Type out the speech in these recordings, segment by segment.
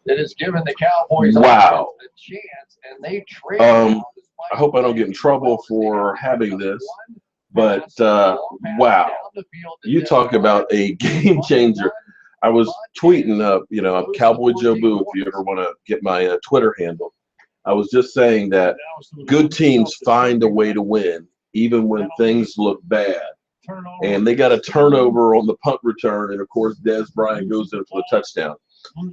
that has given the Cowboys wow. a chance, and they trail. I hope I don't get in trouble for having this, but wow. You talk about a game changer. I was tweeting up, Cowboy Joe Boo, if you ever want to get my Twitter handle. I was just saying that good teams find a way to win, even when things look bad. And they got a turnover on the punt return, and, of course, Dez Bryant goes in for the touchdown.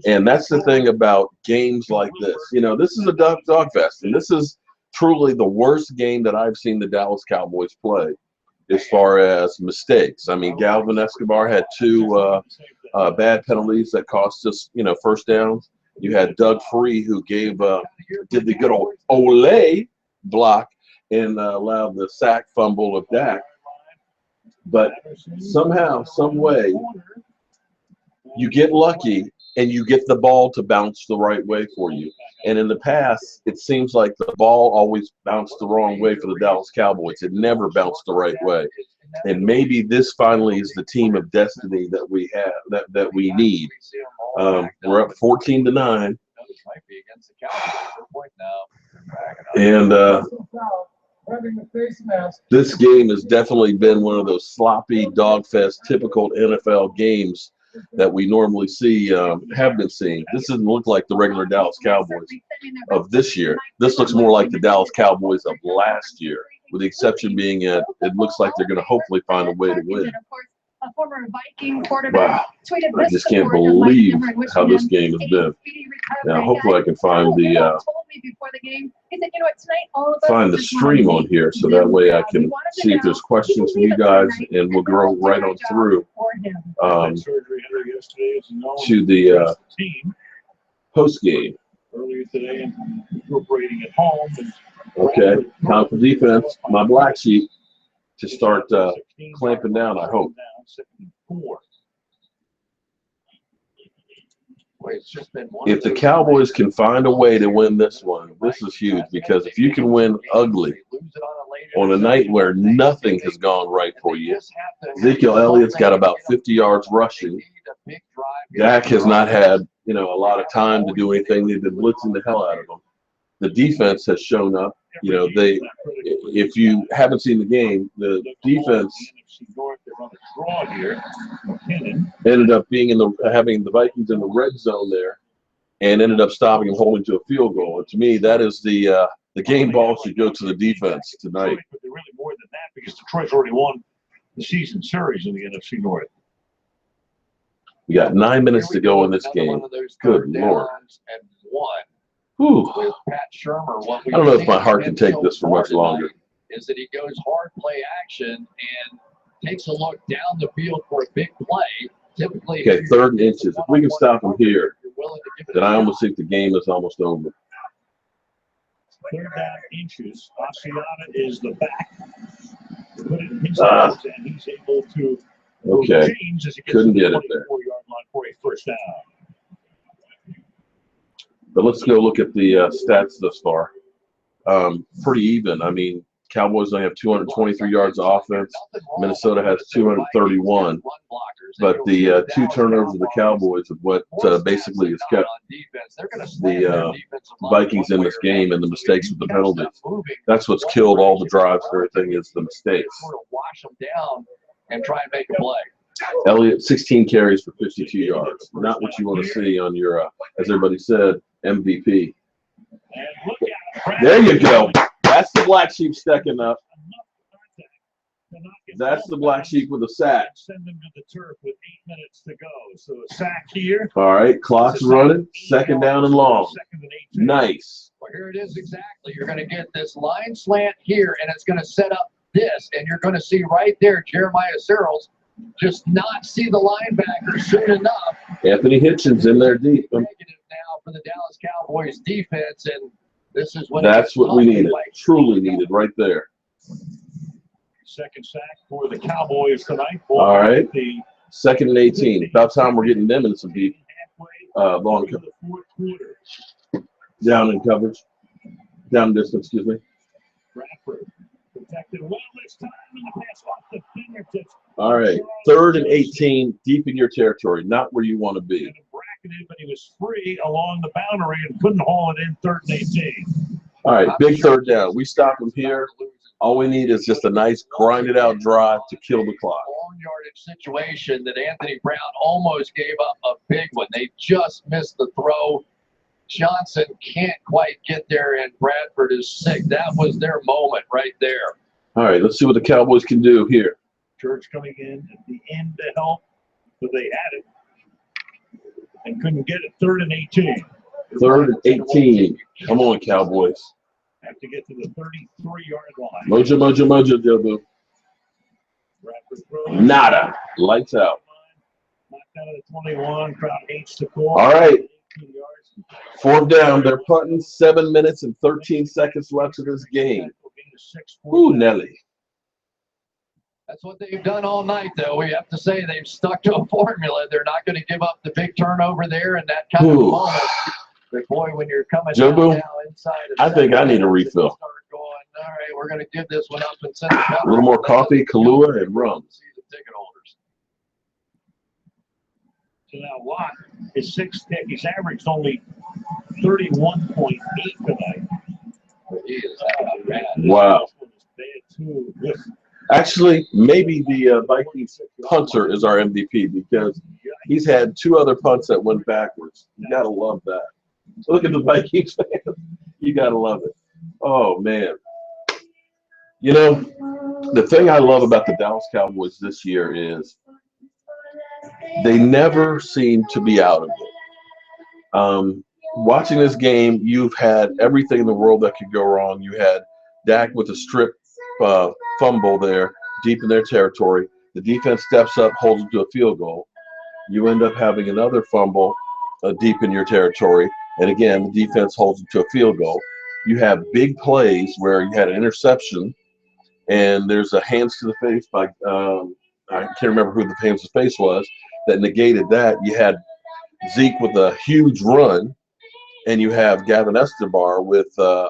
And that's the thing about games like this. This is a dog fest, and this is truly the worst game that I've seen the Dallas Cowboys play as far as mistakes. I mean, Galvin Escobar had two bad penalties that cost us, first downs. You had Doug Free, who did the good old Ole block and allowed the sack fumble of Dak. But somehow, some way, you get lucky and you get the ball to bounce the right way for you. And in the past, it seems like the ball always bounced the wrong way for the Dallas Cowboys. It never bounced the right way. And maybe this finally is the team of destiny that we have, that we need. We're up 14-9. And this game has definitely been one of those sloppy, dogfest, typical NFL games that we normally have been seeing. This doesn't look like the regular Dallas Cowboys of this year. This looks more like the Dallas Cowboys of last year, with the exception being it looks like they're going to hopefully find a way to win. A former Viking quarterback tweeted I just can't believe how this game has been. Now, hopefully, I can find the stream on here, so that way I can see if there's questions from you guys, and we'll go right on through to the post game. Earlier today, and incorporating at home. Okay, time for defense. My black sheep to start clamping down, I hope. If the Cowboys can find a way to win this one, this is huge, because if you can win ugly on a night where nothing has gone right for you, Ezekiel Elliott's got about 50 yards rushing. Dak has not had, a lot of time to do anything. They've been blitzing the hell out of him. The defense has shown up. If you haven't seen the game, the defense ended up having the Vikings in the red zone there, and ended up stopping and holding to a field goal. And to me, that is the game ball should go to the defense tonight. But they're really more than that, because Detroit's already won the season series in the NFC North. We got 9 minutes to go in this game. Good Lord. Whew. I don't know if my heart can take this for much longer. Is that he goes hard play action and takes a look down the field for a big play. Typically, okay, 3rd and inches. If we can stop him here, then I almost think the game is almost over. 3rd down inches. Asiata is the back. Put it in his hands, and he's able to change as he gets couldn't to get the it there. 24-yard line for a first down. But let's go look at the stats thus far. Pretty even. I mean, Cowboys only have 223 yards of offense. Minnesota has 231. But the 2 turnovers of the Cowboys is what basically has kept the Vikings in this game, and the mistakes with the penalties. That's what's killed all the drives and everything, is the mistakes. Wash them down and try and make a play. Elliott, 16 carries for 52 yards. Not what you want to see on your, as everybody said, MVP. There you go. That's the black sheep stacking up. That's the black sheep with a sack. Send them to the turf with 8 minutes to go. So a sack here. All right, clock's running. 2nd down and long. Nice. Well, here it is exactly. You're going to get this line slant here, and it's going to set up this, and you're going to see right there Jeremiah Searles just not see the linebacker soon enough. Anthony Hitchens in there deep. Negative now for the Dallas Cowboys defense, and this is what that's what we needed. Truly needed right there. 2nd sack for the Cowboys tonight. All right. 2nd and 18. About time we're getting them in some deep long down in coverage. Down distance, excuse me. Bradford protected well this time, and the pass off the fingertips. All right. 3rd and 18, deep in your territory, not where you want to be. bracketed, but he was free along the boundary and couldn't haul it in 3rd and 18. All right, big 3rd down. We stop him here. All we need is just a nice grinded out drive to kill the clock. Long yardage situation that Anthony Brown almost gave up a big one. They just missed the throw. Johnson can't quite get there, and Bradford is sick. That was their moment right there. All right, let's see what the Cowboys can do here. Church coming in at the end to help, but they had it and couldn't get it. 3rd and 18. 3rd and 18. Come on, Cowboys. Have to get to the 33-yard line. Mojo, mojo, mojo, Jobu. Nada. Lights out. Knocked out of the 21. Crowd hates the call. All right. 4th down. They're punting. 7 minutes and 13 seconds left of this game. Ooh, Nelly. That's what they've done all night, though. We have to say they've stuck to a formula. They're not going to give up the big turnover there and that kind of moment. But boy, when you're coming Jobu, down inside, I think I need a refill. Start going, all right, we're going to give this one up and send it up. A little more coffee, Kahlua, and rum. See the ticket holders. So now Watt, his 6th pick, he's averaged only 31.8 tonight. He is having a bad. Wow. Bad too. Actually, maybe the Vikings punter is our MVP because he's had 2 other punts that went backwards. You got to love that. Look at the Vikings fans. You got to love it. Oh, man. You know, the thing I love about the Dallas Cowboys this year is they never seem to be out of it. Watching this game, you've had everything in the world that could go wrong. You had Dak with a strip fumble there deep in their territory. The defense steps up, holds them to a field goal. You end up having another fumble deep in your territory. And again, the defense holds them to a field goal. You have big plays where you had an interception and there's a hands to the face by I can't remember who the hands to the face was that negated that. You had Zeke with a huge run, and you have Gavin Escobar with a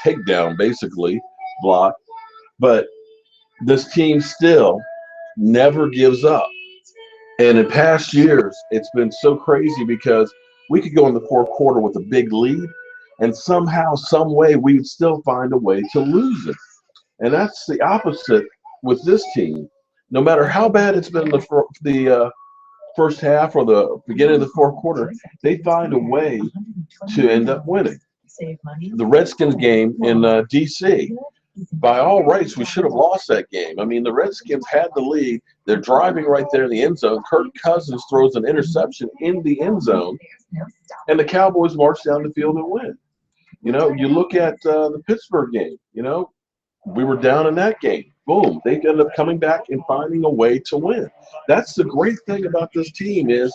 takedown, basically, block. But this team still never gives up. And in past years, it's been so crazy because we could go in the 4th quarter with a big lead, and somehow, some way, we would still find a way to lose it. And that's the opposite with this team. No matter how bad it's been the first half or the beginning of the 4th quarter, they find a way to end up winning. The Redskins game in D.C., by all rights, we should have lost that game. I mean, the Redskins had the lead. They're driving right there in the end zone. Kirk Cousins throws an interception in the end zone, and the Cowboys march down the field and win. You know, you look at the Pittsburgh game, you know, we were down in that game. Boom. They ended up coming back and finding a way to win. That's the great thing about this team is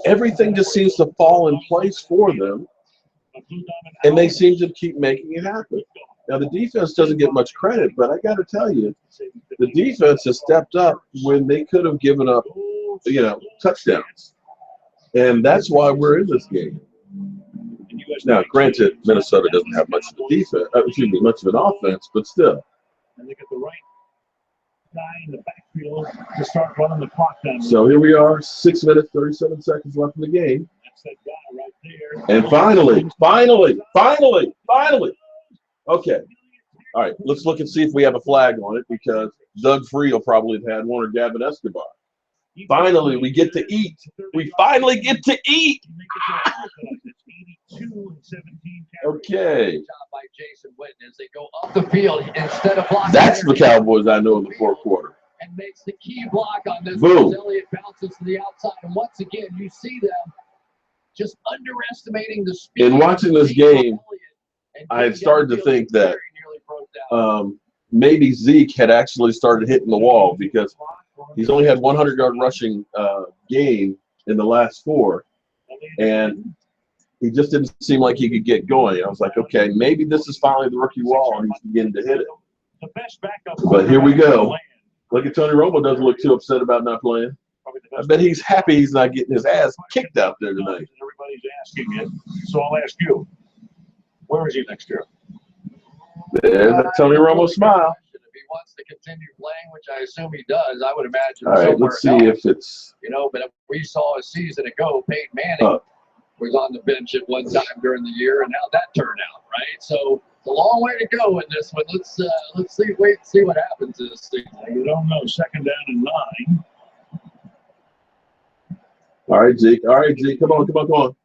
everything just seems to fall in place for them, and they seem to keep making it happen. Now, the defense doesn't get much credit, but I got to tell you, the defense has stepped up when they could have given up, you know, touchdowns. And that's why we're in this game. Now, granted, Minnesota doesn't have much of a defense, much of an offense, but still. And they get the right guy in the backfield to start running the clock down. So here we are, 6 minutes, 37 seconds left in the game. That's that guy right there. And finally. Okay. All right, let's look and see if we have a flag on it because Doug Free will probably have had one or Gavin Escobar. Finally, we get to eat. We finally get to eat. Okay. By Jason Witten as they go up the field instead of blocking. That's the Cowboys I know in the 4th quarter. And makes the key block on this. Boom. Elliott bounces to the outside, and once again, you see them just underestimating the speed. In watching this game, I had started to think that maybe Zeke had actually started hitting the wall because he's only had 100-yard rushing game in the last 4, and he just didn't seem like he could get going. I was like, okay, maybe this is finally the rookie wall, and he's beginning to hit it. But here we go. Look at Tony Romo doesn't look too upset about not playing. I bet he's happy he's not getting his ass kicked out there tonight. Everybody's asking it, so I'll ask you. Where is he next year? There's that Tony Romo smile. wants to continue playing, which I assume he does. I would imagine. All right, somewhere let's see else, if it's. but we saw a season ago, Peyton Manning was on the bench at one time during the year, and how'd that turn out, right? So it's a long way to go in this one. Let's wait and see what happens this season. You don't know. 2nd down and 9. All right, Zeke. Come on.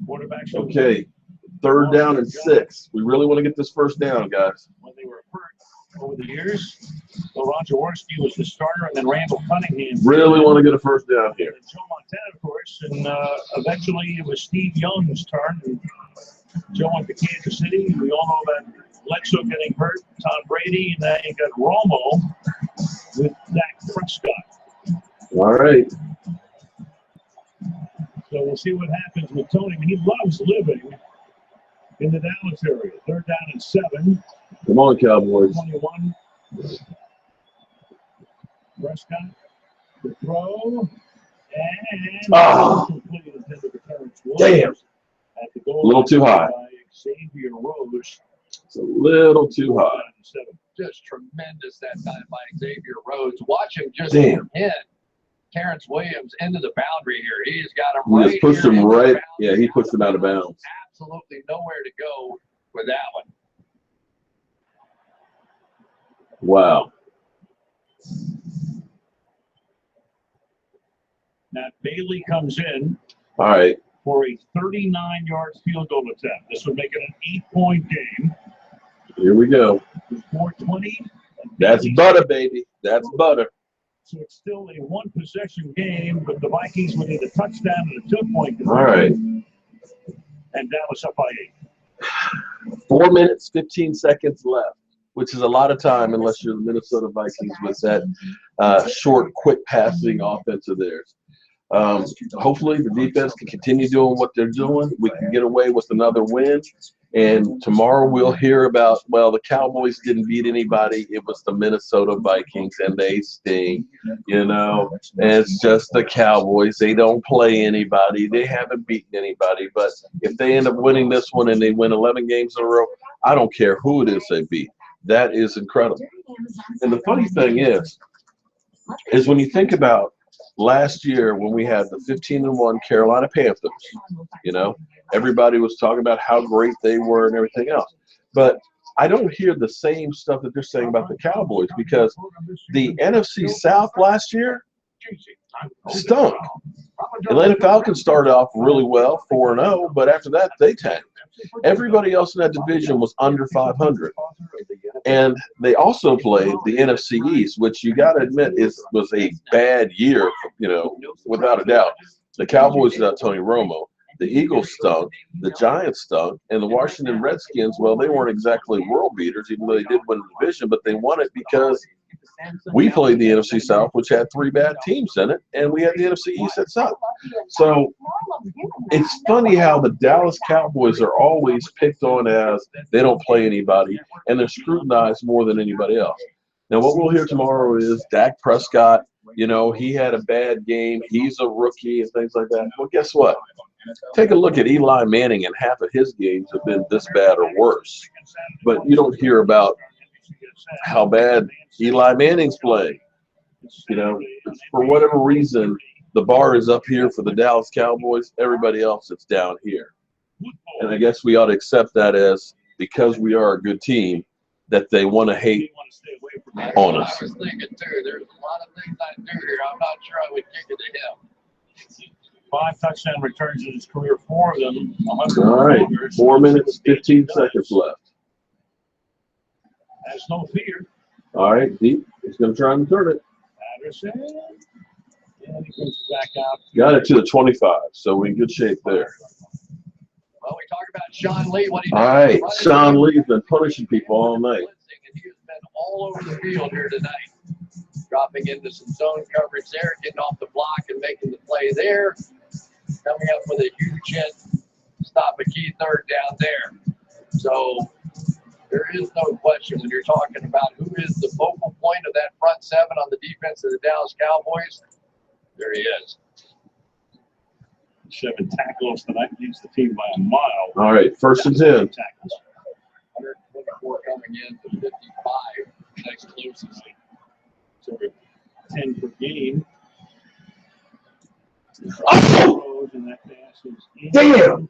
Quarterbacks. Okay. 3rd down and 6. We really want to get this first down, guys. When they were hurt over the years, so Ron Jaworski was the starter, and then Randall Cunningham. Really want to get a first down here. And Joe Montana, of course, and eventually it was Steve Young's turn. And Joe went to Kansas City. We all know about Bledsoe getting hurt, Tom Brady, and now you got Romo with Dak Prescott. All right. So we'll see what happens with Tony. I mean, he loves living in the Dallas area. 3rd down and 7. Come on, Cowboys. 21. Prescott, the throw, and completed into the Terrence Williams. Damn. At the goal A little too high. by Xavier Rose. It's a little too high. Just tremendous that time by Xavier Rhodes. Watch him just Damn. hit Terrence Williams into the boundary here. He's got him He right just pushed here him into the right. boundary. Yeah, he pushed him out of bounds. Absolutely nowhere to go with that one. Wow. Now Bailey comes in All right. for a 39-yard field goal attempt. This would make it an 8-point game. Here we go. 4:20. That's butter, baby. That's butter. So it's still a 1-possession game, but the Vikings would need a touchdown and a 2-point game. All right. And Dallas up by 8. 4 minutes, 15 seconds left, which is a lot of time unless you're the Minnesota Vikings with that short, quick passing offense of theirs. Hopefully the defense can continue doing what they're doing. We can get away with another win. And tomorrow we'll hear about, well, the Cowboys didn't beat anybody. It was the Minnesota Vikings, and they stink, And it's just the Cowboys. They don't play anybody. They haven't beaten anybody. But if they end up winning this one and they win 11 games in a row, I don't care who it is they beat. That is incredible. And the funny thing is when you think about last year when we had the 15-1 Carolina Panthers, everybody was talking about how great they were and everything else. But I don't hear the same stuff that they're saying about the Cowboys because the NFC South last year stunk. Atlanta Falcons started off really well, 4-0, but after that they tanked. Everybody else in that division was under 500. And they also played the NFC East, which you got to admit was a bad year, without a doubt. The Cowboys without Tony Romo. The Eagles stunk, the Giants stunk, and the Washington Redskins, well, they weren't exactly world beaters, even though they did win the division, but they won it because we played the NFC South, which had 3 bad teams in it, and we had the NFC East that sucked. So it's funny how the Dallas Cowboys are always picked on as they don't play anybody, and they're scrutinized more than anybody else. Now, what we'll hear tomorrow is Dak Prescott, he had a bad game, he's a rookie and things like that. Well, guess what? Take a look at Eli Manning, and half of his games have been this bad or worse. But you don't hear about how bad Eli Manning's playing. For whatever reason, the bar is up here for the Dallas Cowboys. Everybody else is down here. And I guess we ought to accept that as because we are a good team, that they want to hate on us. I was thinking, too, there's a lot of things I do here. I'm not sure I would kick it to him. 5 touchdown returns in his career, 4 of them. All right, 4 minutes, 15 seconds left. Has no fear. All right, deep. He's going to try and turn it. Patterson. And he brings it back out. Got it to the 25, so we're in good shape there. Well, we talked about Sean Lee. What he All right, Sean Lee's been punishing people all night. And he has been all over the field here tonight. Dropping into some zone coverage there, getting off the block and making the play there. Coming up with a huge hit, stop a key 3rd down there. So there is no question when you're talking about who is the focal point of that front 7 on the defense of the Dallas Cowboys. There he is. 7 tackles tonight, leads the team by a mile. All right, 1st and 10. Tackles. 124 coming in to 55 next closest. So 10 per game. Oh! And that pass is Damn!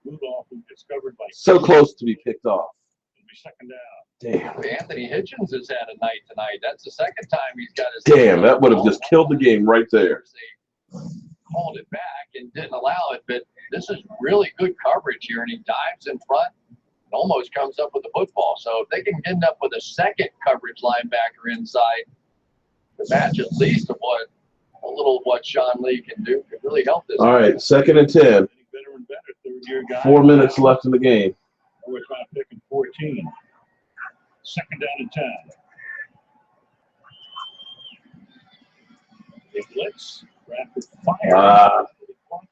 Rudolph gets covered by So close to be picked off. It'll be second down. Damn. Anthony Hitchens has had a night tonight. That's the second time he's got his. Damn, that would have just killed the game right there. They called it back and didn't allow it, but this is really good coverage here, and he dives in front and almost comes up with the football. So if they can end up with a second coverage linebacker inside, the match at least of what a little of what Sean Lee can do could really help this. All right, 2nd and 10. Better and better, third-year guy. 4 minutes left in the game. We're trying to pick in 14. Second down and 10. They blitz. Bradford fires.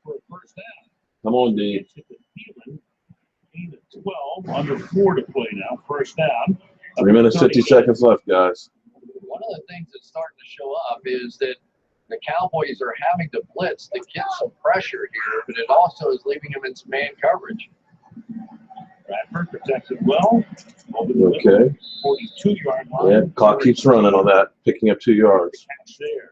For a first down. Come on, D. Gain of 12. Under 4 to play now. First down. 3 minutes, 50 seconds left, guys. One of the things that's starting to show up is that the Cowboys are having to blitz to get some pressure here, but it also is leaving them in some man coverage. Bradford protected well. Okay. 42-yard line. Yeah, clock keeps running on that, picking up 2 yards. Catch there.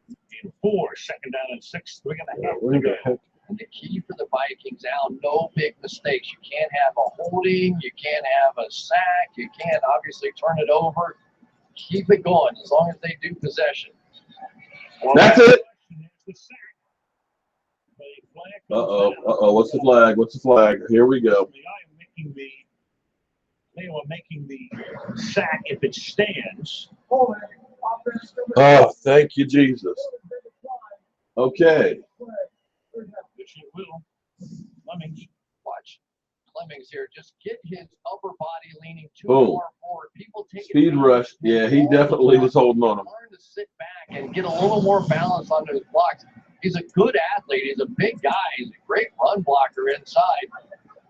Gain of 4. Second down and 6. 3.5 Where to the go. heck? And the key for the Vikings, Al, no big mistakes. You can't have a holding. You can't have a sack. You can't obviously turn it over. Keep it going as long as they do possession. Well, That's it. the sack. But a flag Uh-oh, comes down. uh-oh, what's the flag? What's the flag? Here we go. They are making the sack if it stands. Oh, thank you, Jesus. Okay. Which it will. Flemings. Watch Clemmings here. Just get his upper body leaning too Boom. far forward. People take Speed advantage rush. of Yeah, him he all the definitely time. was holding on him. Learn to sit back and get a little more balance under his blocks. He's a good athlete. He's a big guy. He's a great run blocker inside.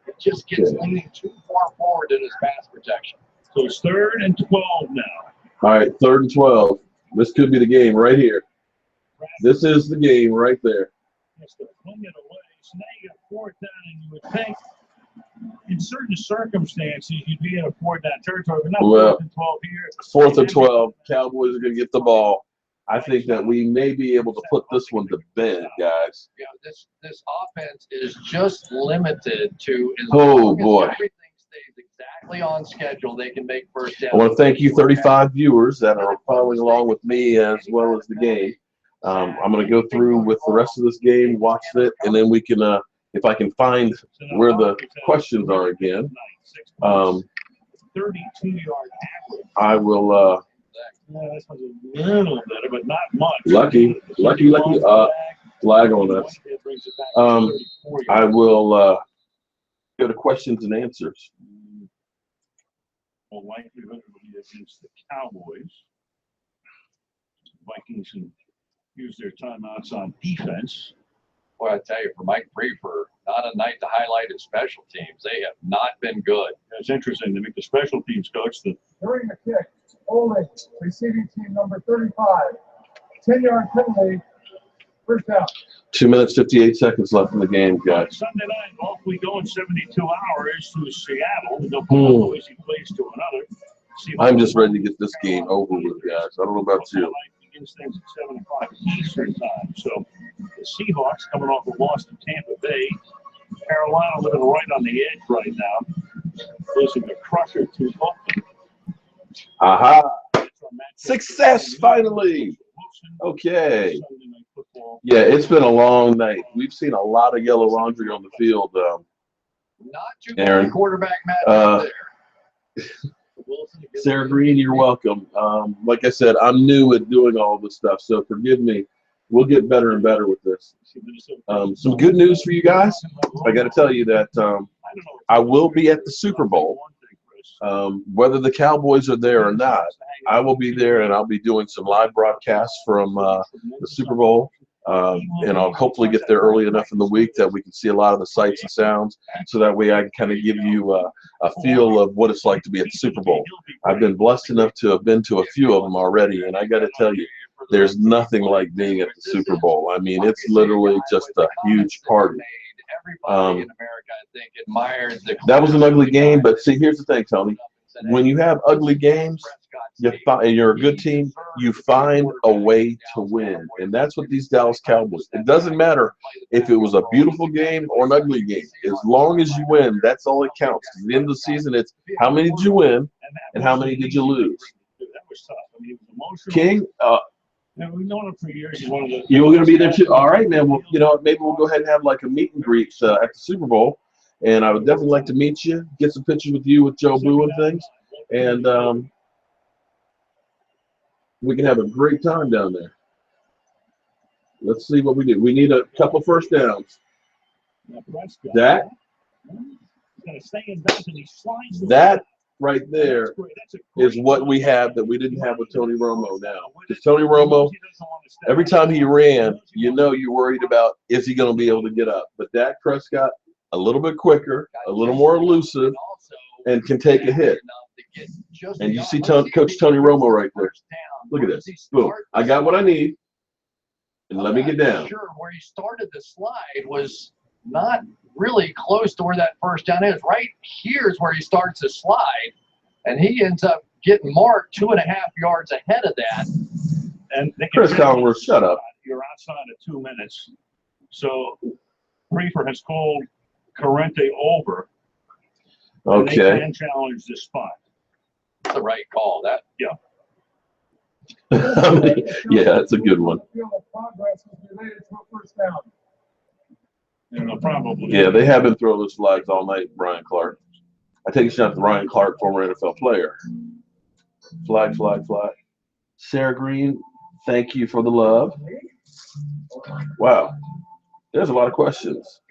It just gets leaning too far forward in his pass protection. So it's 3rd and 12 now. All right, 3rd and 12. This could be the game right here. This is the game right there. Has to fling it away. So now you got 4th down, and you would think in certain circumstances you'd be in a 4th down territory, but not Well, 4th and 12 here. 4th and 12. Cowboys are going to get the ball. I think that we may be able to put this one to bed, guys. Yeah, this offense is just limited to as Oh, long as boy. everything stays exactly on schedule, they can make first down. I want to thank you, 35 viewers that are following along with me as well as the game. I'm going to go through with the rest of this game, watch it, and then we can, if I can find where the questions are again, 32-yard average. I will. This one's a little better, but not much. Lucky. Flag on us. I will go to questions and answers. Well, likelihood it will be against the Cowboys. Vikings can use their timeouts on defense. Boy, I tell you, for Mike Prefer, not a night to highlight his special teams. They have not been good. It's interesting to make the special teams coach the During the kick, only receiving team number 35. 10-yard penalty, first down. 2 minutes, 58 seconds left in the game, guys. Sunday night, off we go in 72 hours to Seattle. We go from one noisy place to another. I'm just ready to get this game over with, guys. I don't know about you. Begins things at 7 o'clock Eastern time. So the Seahawks coming off a loss to Tampa Bay. Carolina living right on the edge right now. Losing a crusher to Oakland. Aha! Success, finally! Okay. Yeah, it's been a long night. We've seen a lot of yellow laundry on the field. Not too Aaron, good quarterback matchup there. Sarah Green, you're welcome. Like I said, I'm new at doing all this stuff, so forgive me. We'll get better and better with this. Some good news for you guys. I got to tell you that I will be at the Super Bowl. Whether the Cowboys are there or not, I will be there, and I'll be doing some live broadcasts from the Super Bowl. And I'll hopefully get there early enough in the week that we can see a lot of the sights and sounds, so that way I can kind of give you a feel of what it's like to be at the Super Bowl. I've been blessed enough to have been to a few of them already, and I got to tell you, there's nothing like being at the Super Bowl. I mean, it's literally just a huge party. That was an ugly game, but see, here's the thing, Tony. When you have ugly games, and you're a good team, you find a way to win. And that's what these Dallas Cowboys, it doesn't matter if it was a beautiful game or an ugly game. As long as you win, that's all that counts. At the end of the season, it's how many did you win and how many did you lose. That was tough. I mean, it was emotional. King, We've known him for years. He's one of the. you were going to be there too. All right, man. Well, maybe we'll go ahead and have like a meet and greet at the Super Bowl. And I would definitely like to meet you, get some pictures with you with Joe Boo and things. And we can have a great time down there. Let's see what we do. We need a couple first downs. Dak. That right there is what we have that we didn't have with Tony Romo now. Because Tony Romo, every time he ran, you're worried about, is he going to be able to get up? But Dak Prescott, a little bit quicker, a little more elusive, and can take a hit. And you see Coach Tony Romo right there. Look at this. Boom. I got what I need, and let me get down. Sure, where he started the slide was not really close to where that first down is. Right here is where he starts the slide, and he ends up getting marked 2.5 yards ahead of that. And Chris Collinsworth, shut up. You're outside of 2 minutes. So Prefer has called Corrente over. Okay. They can challenge this spot. The right call. Yeah. Yeah, that's a good one. Probably. Yeah, they have been throwing those flags all night, Ryan Clark. I take a shot at Ryan Clark, former NFL player. Flag, flag, flag. Sarah Green, thank you for the love. Wow. There's a lot of questions.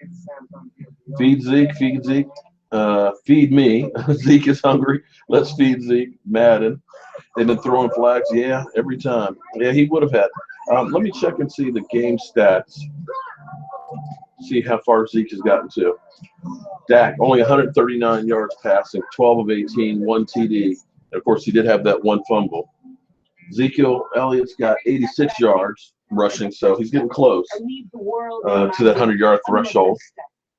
Feed Zeke, feed Zeke. Feed me. Zeke is hungry. Let's feed Zeke. Madden. They've been throwing flags, yeah, every time. Yeah, he would have had. Let me check and see the game stats. See how far Zeke has gotten to. Dak, only 139 yards passing, 12 of 18, 1 TD. And of course, he did have that one fumble. Ezekiel Elliott's got 86 yards rushing, so he's getting close to that 100-yard threshold.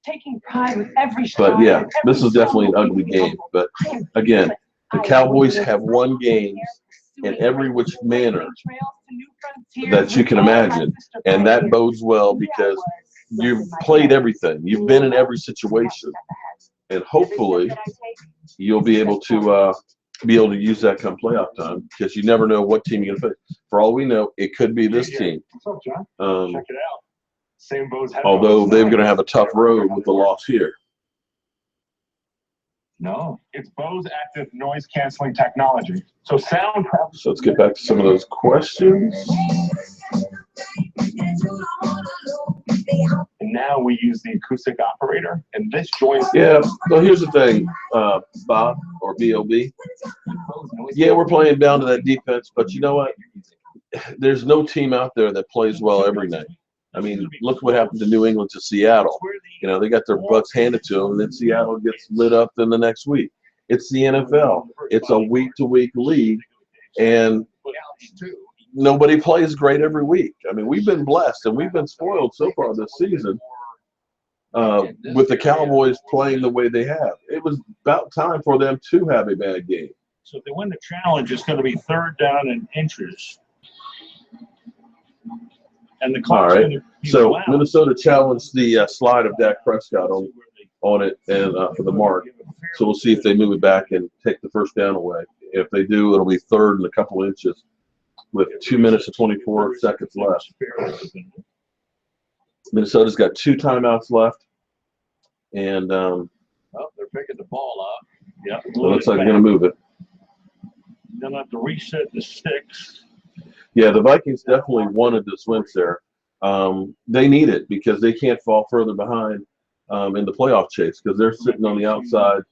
Taking pride with every But yeah, this is definitely an ugly game. But again, the Cowboys have won games in every which manner that you can imagine, and that bodes well because you've played everything. You've been in every situation, and hopefully you'll be able to use that come playoff time because you never know what team you're going to face. For all we know, it could be this team. Check it out. Same although they're going to have a tough road with the loss here. No, it's Bose active noise canceling technology. So sound. So let's get back to some of those questions. And now we use the acoustic operator, and this joins. Yeah. So here's the thing, Bob or B.O.B. Yeah, we're playing down to that defense, but you know what? There's no team out there that plays well every night. I mean, look what happened to New England to Seattle. They got their butts handed to them, and then Seattle gets lit up in the next week. It's the NFL. It's a week-to-week league, and nobody plays great every week. I mean, we've been blessed, and we've been spoiled so far this season with the Cowboys playing the way they have. It was about time for them to have a bad game. So if they win the challenge, it's going to be 3rd down and inches. And the all right. So loud. Minnesota challenged the slide of Dak Prescott on it and for the mark. So we'll see if they move it back and take the first down away. If they do, it'll be 3rd and a couple inches with 2 minutes and 24 seconds left. Minnesota's got 2 timeouts left, and they're picking the ball up. Yeah, it looks like they're going to move it. They'll have to reset the sticks. Yeah, the Vikings definitely wanted this win there. They need it because they can't fall further behind in the playoff chase because they're sitting on the outside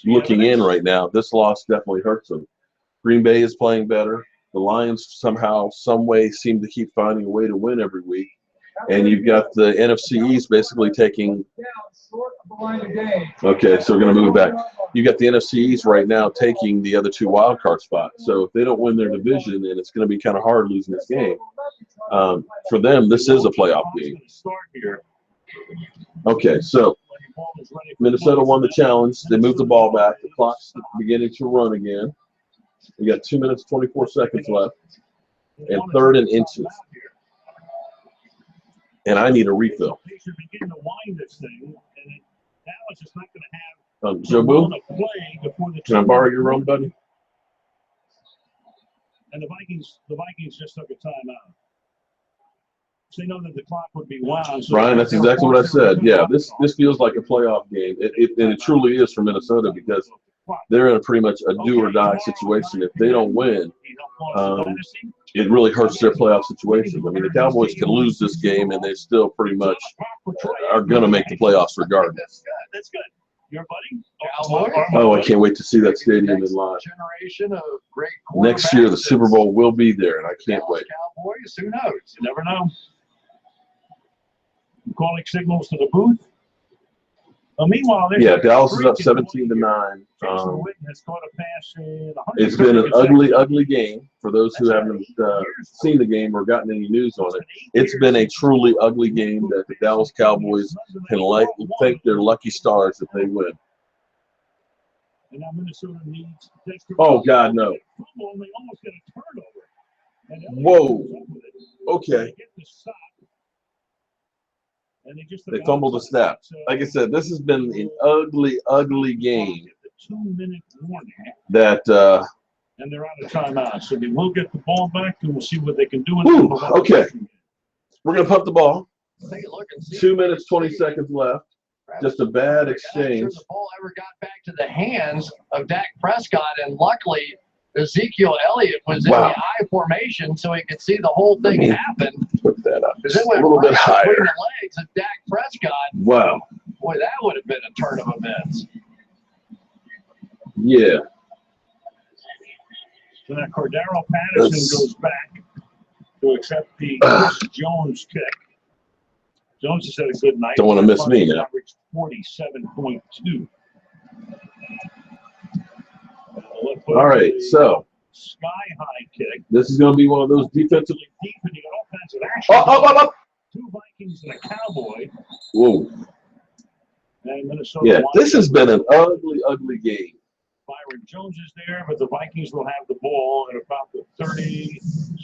looking in right now. This loss definitely hurts them. Green Bay is playing better. The Lions somehow, some way seem to keep finding a way to win every week. And you've got the NFC East basically taking – okay, so we're going to move back. You've got the NFC East right now taking the other 2 wild card spots. So if they don't win their division, then it's going to be kind of hard losing this game. For them, this is a playoff game. Okay, so Minnesota won the challenge. They moved the ball back. The clock's beginning to run again. We got 2 minutes, 24 seconds left. And 3rd and inches. And I need a refill. They should begin to wind this thing, and Dallas is not going to have Joe Boo, play can I borrow your room, buddy? And the Vikings just took a timeout. So they know that the clock would be wound. So Brian, that's exactly what I said. Yeah, this feels like a playoff game. And it truly is for Minnesota because they're in pretty much a do or die situation. If they don't win, it really hurts their playoff situation. I mean, the Cowboys can lose this game and they still pretty much are going to make the playoffs regardless. That's good. Your buddy? Oh, I can't wait to see that stadium in live. Next year, the Super Bowl will be there, and I can't wait. Cowboys, who knows? You never know. Calling signals to the booth. Meanwhile, yeah, Dallas is up 17-9. It's been an ugly game for those who haven't seen the game or gotten any news on it. It's been a truly ugly game that the Dallas Cowboys can thank their lucky stars if they win. Oh, God, no. Whoa. Okay. They fumbled the snap. Like I said, this has been an ugly game. That and they're out of timeout, so they will get the ball back, and we'll see what they can do. Okay, we're gonna pump the ball. 2 minutes 20 seconds left. Just a bad exchange. The ball ever got back to the hands of Dak Prescott, and luckily Ezekiel Elliott was in the I formation, so he could see the whole thing happen. Put that up Because it went a little bit higher. Between the legs of Dak Prescott. Wow. Boy, that would have been a turn of events. Yeah. So now Cordero Patterson goes back to accept the Chris Jones kick. Jones has had a good night. Don't want to miss me now. Averaged 47.2. All right, so sky high kick. This is going to be one of those defensive. Deep and you got offensive action. Up. 2 Vikings and a Cowboy. Whoa. And Minnesota. Yeah, this has been an ugly game. Byron Jones is there, but the Vikings will have the ball at about the 36.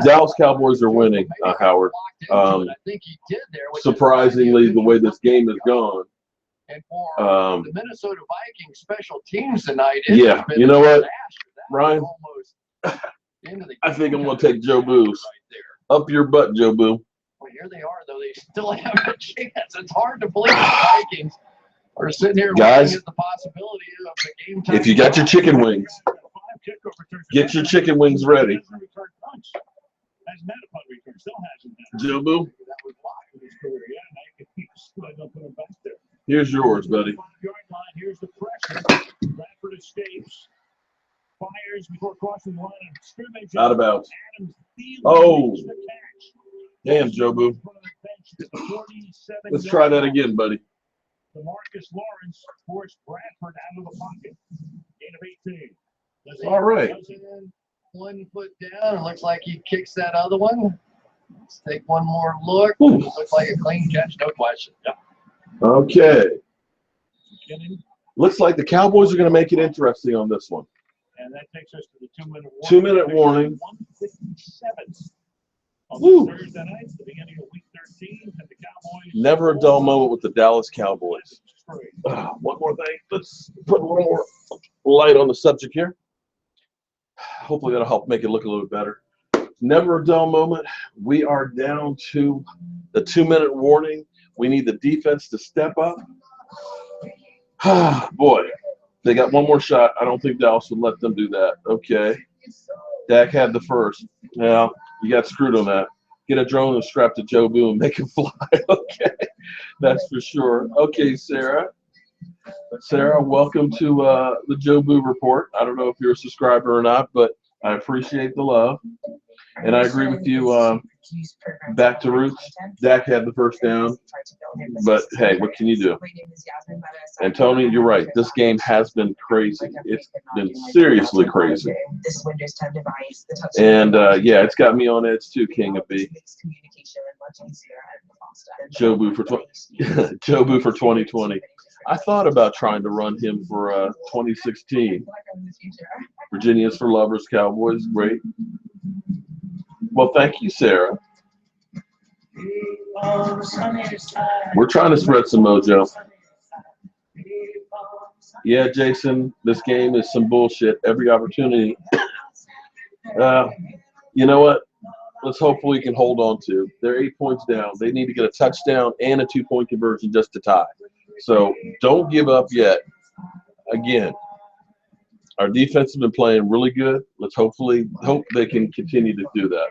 Dallas Cowboys are winning, Howard. I think he did there. Surprisingly, the way this game has gone. And for the Minnesota Vikings special teams tonight. Yeah, you know what, Ryan? I think I'm going to take Joe Boo's. Up your butt, Joe Boo. Well, here they are, though. They still have a chance. It's hard to believe the Vikings are sitting here guys, looking at the possibility of the game time. If you got your chicken wings, get your chicken wings ready. Joe Boo, here's yours, buddy. Here's the pressure. Bradford escapes. Fires before crossing the line of scrimmage. Out of bounds. Oh. Damn, Joe Boo. Let's try that again, buddy. Marcus Lawrence forced Bradford out of the pocket. Gain of 18. All right. 1 foot down. It looks like he kicks that other one. Let's take one more look. Looks like a clean catch, no question. Okay. Looks like the Cowboys are going to make it interesting on this one. And that takes us to the 2-minute warning. 2-minute warning. 1:57 on Thursday night, the beginning of week 13, and the Cowboys. Never a dull moment with the Dallas Cowboys. One more thing. Let's put a little more light on the subject here. Hopefully that'll help make it look a little bit better. Never a dull moment. We are down to the 2-minute warning. We need the defense to step up. Boy, they got one more shot. I don't think Dallas would let them do that. Okay. Dak had the first. Now, you got screwed on that. Get a drone and strap to Joe Boo and make him fly. Okay. That's for sure. Okay, Sarah. Sarah, welcome to the Joe Boo Report. I don't know if you're a subscriber or not, but I appreciate the love. And I agree with you. Back to roots. Dak had the first down. But, hey, what can you do? And, Tony, you're right. This game has been crazy. It's been seriously crazy. And, yeah, it's got me on edge too, King of B. Joe Boo for 2020. I thought about trying to run him for 2016 for Virginia's for lovers, Cowboys, great. Well, thank you, Sarah. We're trying to spread some mojo. Yeah, Jason, this game is some bullshit. Every opportunity. You know what? Let's hopefully we can hold on to. They're 8 points down. They need to get a touchdown and a 2-point conversion just to tie. So don't give up yet. Again, our defense has been playing really good. Let's hope they can continue to do that.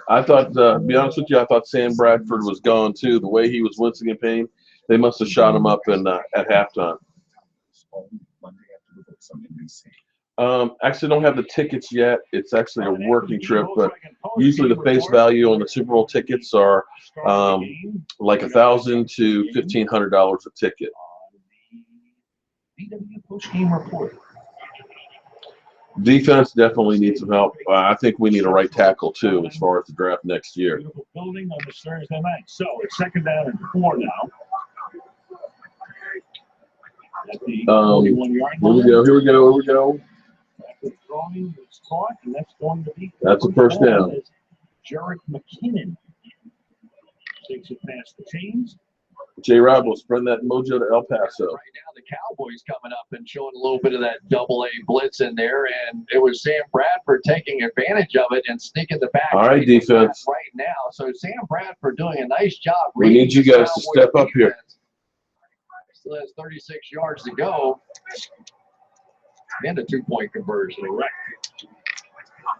I thought, to be honest with you, I thought Sam Bradford was gone too. The way he was wincing in pain, they must have shot him up at halftime. Actually, don't have the tickets yet. It's actually a working trip, but usually the face value on the Super Bowl tickets are like $1,000 to $1,500 a ticket. Defense definitely needs some help. I think we need a right tackle too, as far as the draft next year. Building on this Thursday night. So it's 2nd down and 4 now. At the 41-yard line. Here we go. Throwing is caught, and that's going to be. That's a first down. Jarek McKinnon takes it past the chains. J-Rob will spread that mojo to El Paso. Right now, the Cowboys coming up and showing a little bit of that double-A blitz in there, and it was Sam Bradford taking advantage of it and sneaking the back. All right, defense. Right now, so Sam Bradford doing a nice job. We need you guys to step up here. Still has 36 yards to go. And a 2-point conversion. Right.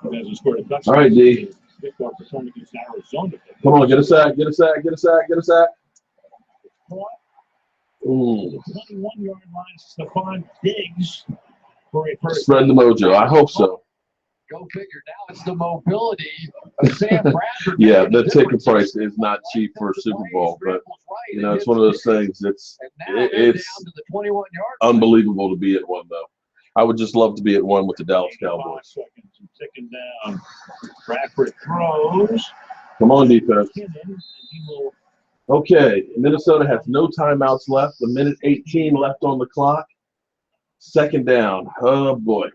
Hasn't scored a touchdown. All right, D. Come on, get a sack. Ooh. 21-yard line, Stephon Diggs for a first. Spread the mojo. I hope so. Go figure. Now it's the mobility of Sam Bradford. Yeah, the ticket price is not cheap for a Super Bowl, but you know it's one of those things. It's unbelievable to be at one though. I would just love to be at one with the Dallas Cowboys. Second down. Bradford throws. Come on, defense. Okay, Minnesota has no timeouts left. A minute 18 left on the clock. 2nd down. Oh boy.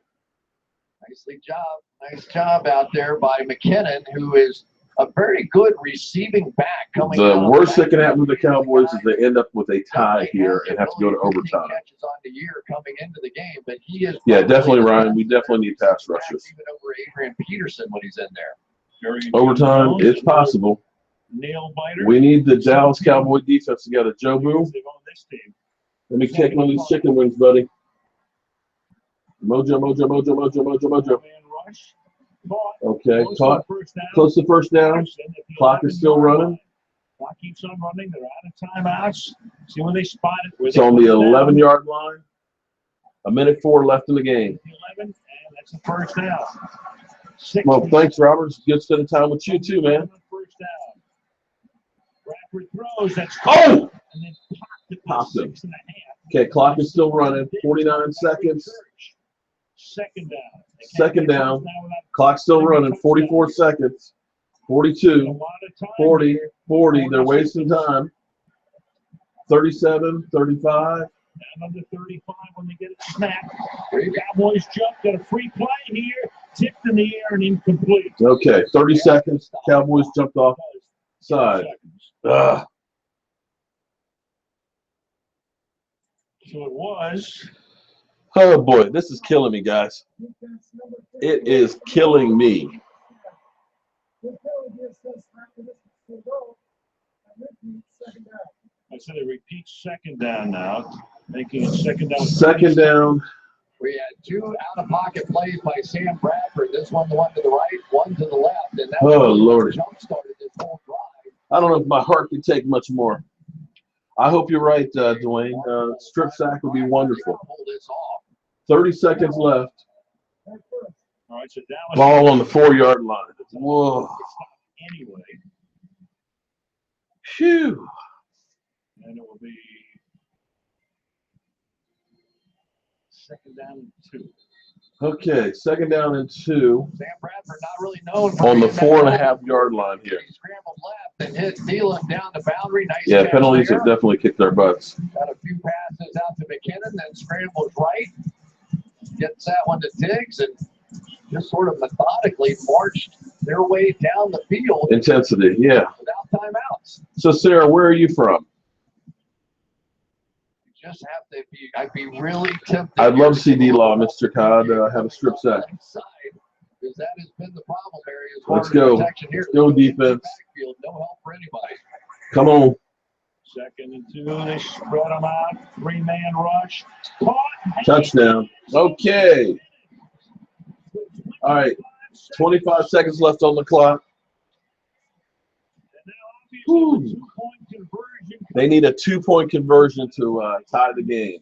Nice job out there by McKinnon, who is a very good receiving back. The worst that can happen to the Cowboys is they end up with a tie here and have to go to overtime. On the year coming into the game, but he is definitely, Ryan. We definitely need pass rushers. Even over Adrian Peterson when he's in there. Overtime, it's possible. Nail biter. We need the Dallas Cowboy defense together. Joe Boo, let me take one of these chicken wings, buddy. Mojo. Okay, caught. Close to first down. Clock is still running. Clock keeps on running. They're out of timeouts. See when they spot it. It's on the 11-yard line. A minute 4 left in the game. 11, and that's the first down. Well, thanks, Robert. It's good spending time with you too, man. First down. Bradford throws. That's oh! And then Popped him. 6.5. Okay, clock is still running. 49 seconds. 2nd down. 2nd down. Clock still running. 44 seconds. 42. 40. 40. They're wasting time. 37. 35. Down under 35 when they get it snapped. Cowboys jump. Got a free play here. Tipped in the air and incomplete. Okay, 30 seconds. Cowboys jumped off side. So it was. Oh boy, this is killing me, guys. It is killing me. I said it repeats 2nd down now, making it 2nd down. 2nd down. We had 2 out-of-pocket plays by Sam Bradford. This one, the one to the right, one to the left, and that Lord. jump-started this whole drive. I don't know if my heart can take much more. I hope you're right, Dwayne. Strip sack would be wonderful. 30 seconds left. All right, so Dallas Ball on the 4-yard line. Whoa. Anyway. Phew. And it will be 2nd down and 2. Okay, 2nd down and 2. Sam Bradford not really known for on the being 4.5-yard line here. He scrambled left and hit Thielen down the boundary. Nice Yeah, penalties have definitely kicked their butts. Got a few passes out to McKinnon, then scrambled right. gets that one to Diggs and just sort of methodically marched their way down the field. Intensity, yeah. Without timeouts. So, Sarah, where are you from? You just have to be, I'd be really tempted. I'd love to see D-Law, Mr. Todd, have a strip sack. Because that has been the problem area. Let's go. Here. Go defense. Backfield, no help for anybody. Come on. 2nd and 2. They spread them out. 3-man rush. Caught. Touchdown. Okay. All right. 25 seconds left on the clock. Whew. They need a 2-point conversion to tie the game.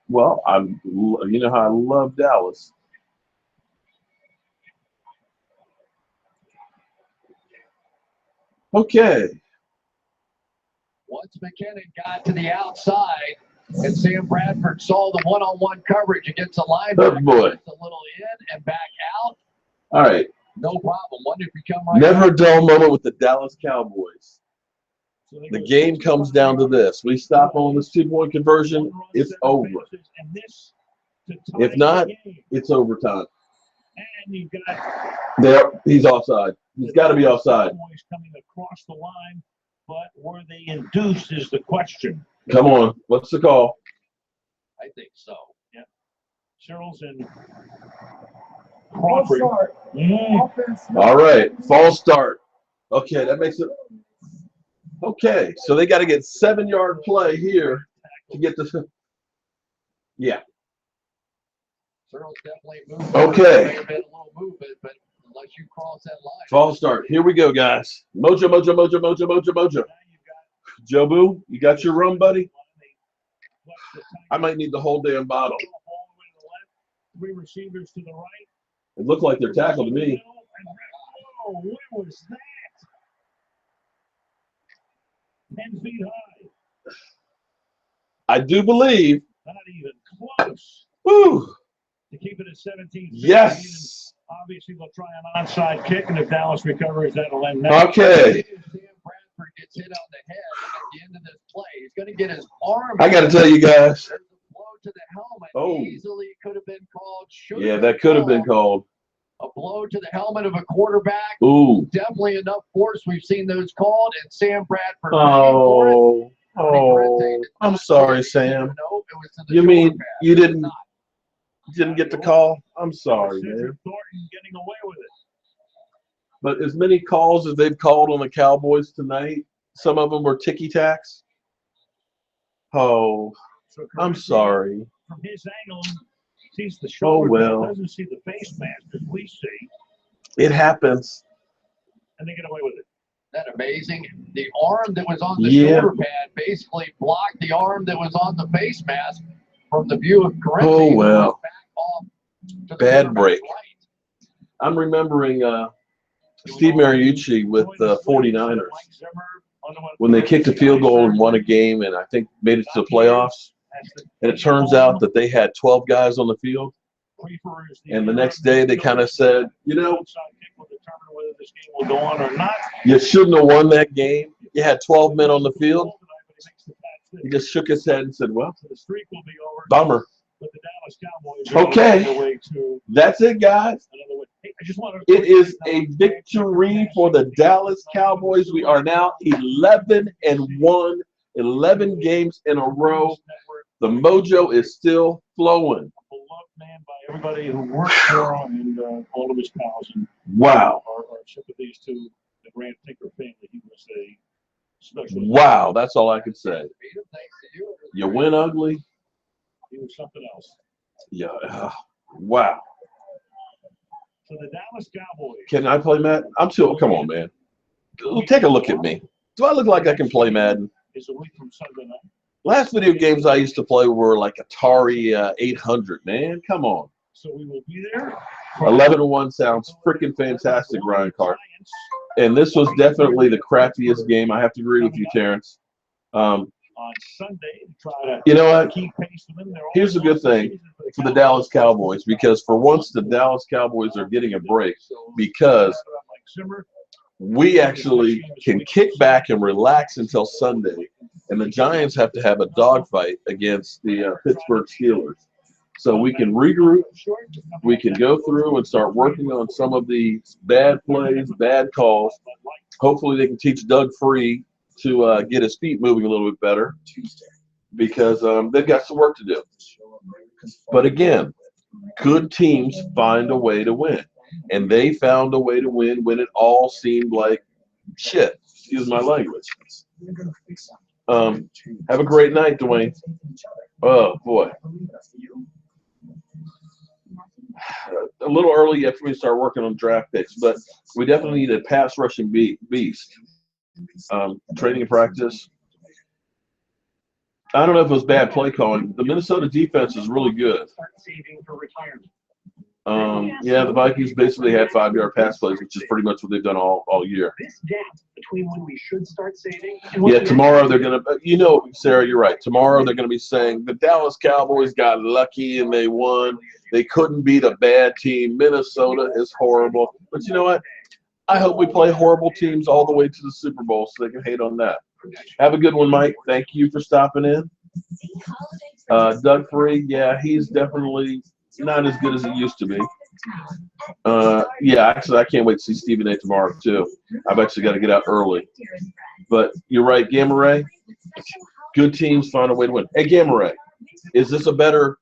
Well, you know how I love Dallas. Okay. Once McKinnon got to the outside and Sam Bradford saw the one-on-one coverage against a linebacker, Oh boy. a little in and back out. All right. No problem. Wonder if you come right Never a dull moment with the Dallas Cowboys. The game comes down to this. We stop on this 2-point conversion, it's over. If not, it's overtime. And you've got There, he's offside. He's got to be offside. Cowboys coming across the line, but were they induced is the question. Come on. What's the call? I think so. Yeah. Searles and False Crawford. start. Offense. All right. False start. Okay, that makes it. Okay, so they got to get 7-yard play here to get the. Yeah. Searles definitely moved. Okay. There may have been a little movement, but unless you cross that line. False start. Here we go, guys. Mojo, mojo, mojo, mojo, mojo, mojo. Jobu, you got your rum, buddy? I might need the whole damn bottle. 3 receivers to the right. It looked like they're tackled to me. Oh, what was that? 10 feet high. I do believe. Not even close. Woo. To keep it at 17. Yes. Obviously, they'll try an onside kick, and if Dallas recovers, that'll end. Okay. Sam Bradford gets hit on the head at the end of this play. He's going to get his arm. I got to tell you guys. There's a blow to the helmet. Oh. Easily could have been called. Yeah, that could have been called. A blow to the helmet of a quarterback. Ooh. Definitely enough force. We've seen those called, and Sam Bradford. Oh. Oh. I'm sorry, Sam. No, it was to the You mean shoulder pad. you It was didn't not. get the call? I'm sorry, man. Thornton getting away with it. But as many calls as they've called on the Cowboys tonight, some of them were ticky-tacks. Oh, So I'm sorry. From his angle, he sees the shoulder. well. Doesn't see the face mask as we see, It happens. and they get away with it. Isn't that amazing? The arm that was on the Yeah. shoulder pad basically blocked the arm that was on the face mask from the view of Corinthians. Oh, well. Back off to the Bad quarterback's break. right. I'm remembering Steve Mariucci with the 49ers when they kicked a field goal and won a game and I think made it to the playoffs. And it turns out that they had 12 guys on the field. And the next day they kind of said, you know, you shouldn't have won that game. You had 12 men on the field. He just shook his head and said, well, bummer. Okay. That's it, guys. It is a victory for the Dallas Cowboys. We are now 11-1, 11 games in a row. The mojo is still flowing. Beloved man by everybody who worked for him and all of his pals. And Wow. our sympathies to the Grant Tinker family. He was a special. Wow, that's all I can say. Thanks to you. You win ugly. He was something else. Yeah. Wow. So the Dallas Cowboys. Can I play Madden? I'm too. Come on, man. Take a look at me. Do I look like I can play Madden? Is a week from Sunday night. Last video games I used to play were like Atari 800, man. Come on. So we will be there. 11-1 sounds freaking fantastic, Ryan Cart. And this was definitely the crappiest game. I have to agree with you, Terrence. On Sunday, to try to You know what? keep pace with them. Here's a good thing for the Dallas Cowboys, because for once the Dallas Cowboys are getting a break because we actually can kick back and relax until Sunday and the Giants have to have a dogfight against the Pittsburgh Steelers. So we can regroup, we can go through and start working on some of the bad plays, bad calls. Hopefully they can teach Doug Free to get his feet moving a little bit better, because they've got some work to do. But again, good teams find a way to win. And they found a way to win when it all seemed like shit. Excuse my language. Have a great night, Dwayne. Oh, boy. A little early yet for me to start working on draft picks, but we definitely need a pass rushing beast. Training and practice. I don't know if it was bad play calling. The Minnesota defense is really good. Yeah, the Vikings basically had 5-yard pass plays, which is pretty much what they've done all year. Yeah, tomorrow they're going to, Sarah, you're right. Tomorrow they're going to be saying the Dallas Cowboys got lucky and they won. They couldn't beat a bad team. Minnesota is horrible. But you know what? I hope we play horrible teams all the way to the Super Bowl so they can hate on that. Have a good one, Mike. Thank you for stopping in. Doug Free, yeah, he's definitely not as good as he used to be. Yeah, actually, I can't wait to see Stephen A. tomorrow, too. I've actually got to get out early. But you're right, Gamma Ray. Good teams find a way to win. Hey, Gamma Ray, is this a better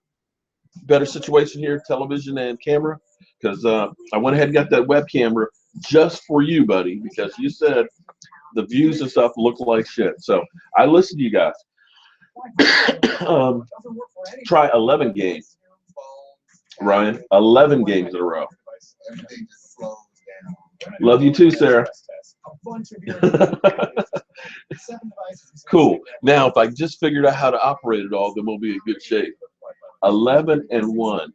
situation here, television and camera? Because I went ahead and got that web camera just for you, buddy, because you said the views and stuff look like shit. So I listened to you guys. Try 11 games. Ryan, 11 games in a row. Love you too, Sarah. Cool. Now, if I just figured out how to operate it all, then we'll be in good shape. 11-1.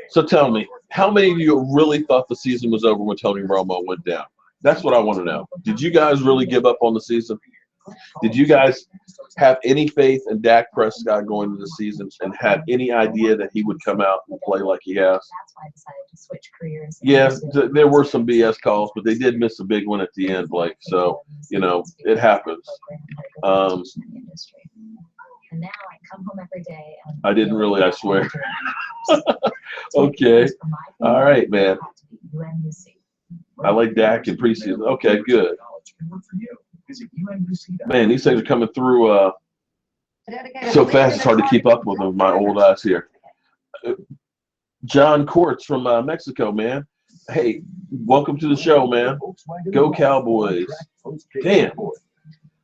So tell me, how many of you really thought the season was over when Tony Romo went down? That's what I want to know. Did you guys really give up on the season? Did you guys have any faith in Dak Prescott going into the season and had any idea that he would come out and play like he has? Yeah, there were some BS calls, but they did miss a big one at the end, Blake. So, it happens. I didn't really, I swear. Okay. All right, man. I like Dak in preseason. Okay, good. Man, these things are coming through so fast it's hard to keep up with them with my old eyes here. John Courts from Mexico, man. Hey, welcome to the show, man. Go Cowboys. Damn.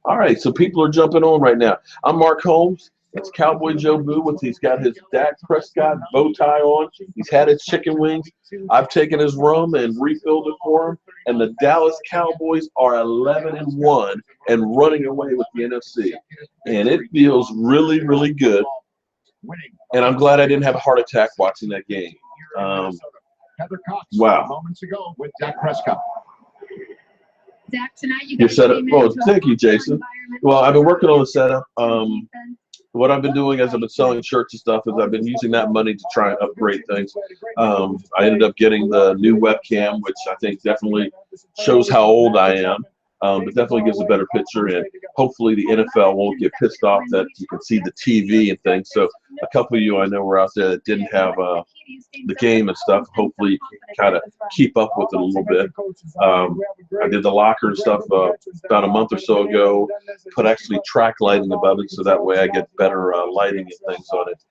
All right, so people are jumping on right now. I'm Mark Holmes. It's Cowboy Joe Boo. He's got his Dak Prescott bow tie on. He's had his chicken wings. I've taken his rum and refilled it for him. And the Dallas Cowboys are 11-1 and running away with the NFC. And it feels really, really good. And I'm glad I didn't have a heart attack watching that game. Wow. Moments ago with Dak Prescott. Dak, tonight you You're set up. Oh, thank you, Jason. Well, I've been working on the setup. What I've been doing as I've been selling shirts and stuff is I've been using that money to try and upgrade things. I ended up getting the new webcam, which I think definitely shows how old I am, but definitely gives a better picture. And hopefully the NFL won't get pissed off that you can see the TV and things. So a couple of you I know were out there that didn't have the game and stuff. Hopefully you can kind of keep up with it a little bit. I did the locker and stuff about a month or so ago, put actually track lighting above it so that way I get better lighting and things on it.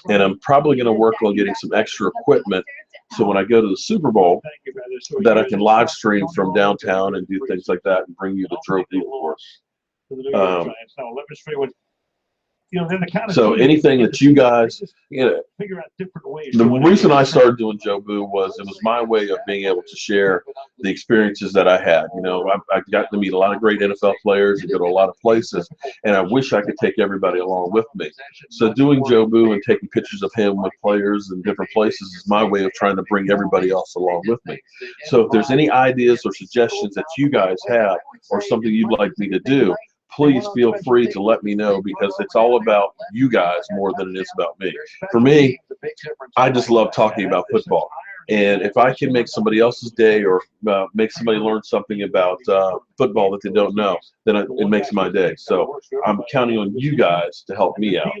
And I'm probably going to work on getting some extra equipment so when I go to the Super Bowl that I can live stream from downtown and do things like that and bring you the trophy, of course. So anything that you guys, the reason I started doing Joe Boo was it was my way of being able to share the experiences that I had. I got to meet a lot of great NFL players and go to a lot of places, and I wish I could take everybody along with me. So doing Joe Boo and taking pictures of him with players in different places is my way of trying to bring everybody else along with me. So if there's any ideas or suggestions that you guys have or something you'd like me to do, please feel free to let me know, because it's all about you guys more than it is about me. For me, I just love talking about football. And if I can make somebody else's day or make somebody learn something about football that they don't know, then it makes my day. So I'm counting on you guys to help me out.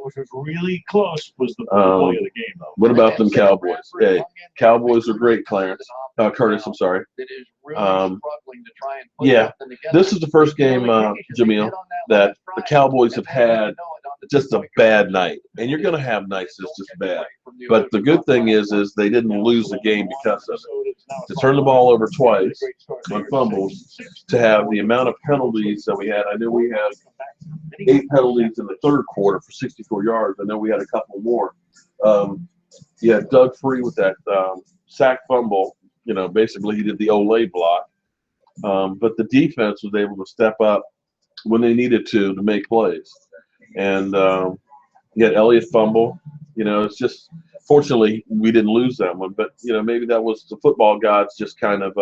Which was really close, was the play of the game, though. What about them Cowboys? Hey, Cowboys are great, Clarence. Curtis, I'm sorry. Yeah, this is the first game, Jamil, that the Cowboys have had just a bad night. And you're going to have nights that's just bad. But the good thing is they didn't lose the game because of it. To turn the ball over twice on fumbles, to have the amount of penalties that we had. I know we had 8 penalties in the third quarter for 64 yards. I know we had a couple more. You had Doug Free with that sack fumble. You know, basically he did the Olay block. But the defense was able to step up when they needed to make plays. And you had Elliott fumble. You know, it's just fortunately we didn't lose that one. But, you know, maybe that was the football gods just kind of